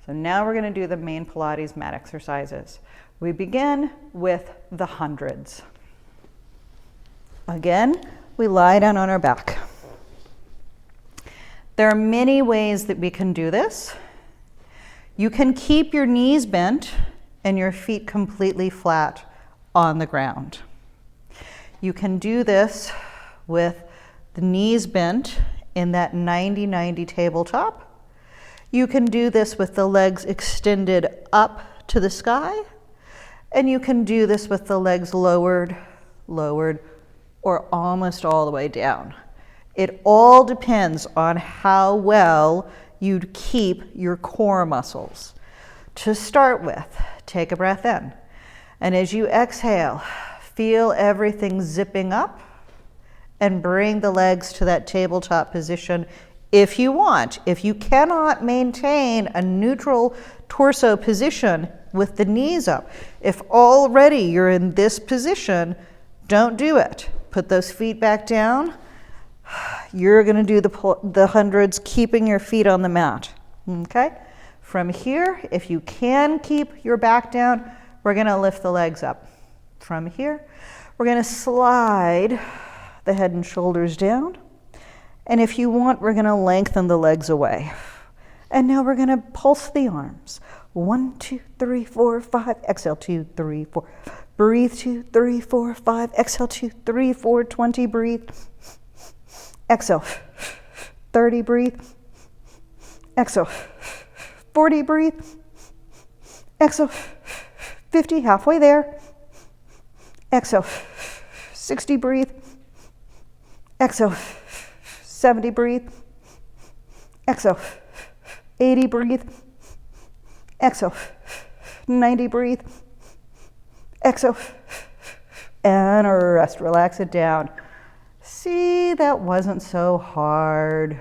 So now we're going to do the main Pilates mat exercises. We begin with the hundreds. Again, we lie down on our back. There are many ways that we can do this. You can keep your knees bent and your feet completely flat on the ground. You can do this with the knees bent in that 90-90 tabletop. You can do this with the legs extended up to the sky, and you can do this with the legs lowered, or almost all the way down. It all depends on how well you keep your core muscles. To start with, take a breath in, and as you exhale, feel everything zipping up and bring the legs to that tabletop position if you want. If you cannot maintain a neutral torso position with the knees up, if already you're in this position, don't do it. Put those feet back down. You're going to do the hundreds keeping your feet on the mat. Okay? From here, if you can keep your back down, we're going to lift the legs up. From here, we're going to slide the head and shoulders down. And if you want, we're going to lengthen the legs away. And now we're going to pulse the arms. 1, 2, 3, 4, 5. Exhale, 2, 3, 4. Breathe, 2, 3, 4, 5. Exhale, 2, 3, 4, 20. Breathe. Exhale, 30. Breathe. Exhale, 40. Breathe. Exhale, 50. Halfway there. Exhale, 60. Breathe. Exhale, 70, breathe. Exhale, 80, breathe. Exhale, 90, breathe. Exhale, and rest. Relax it down. See, that wasn't so hard.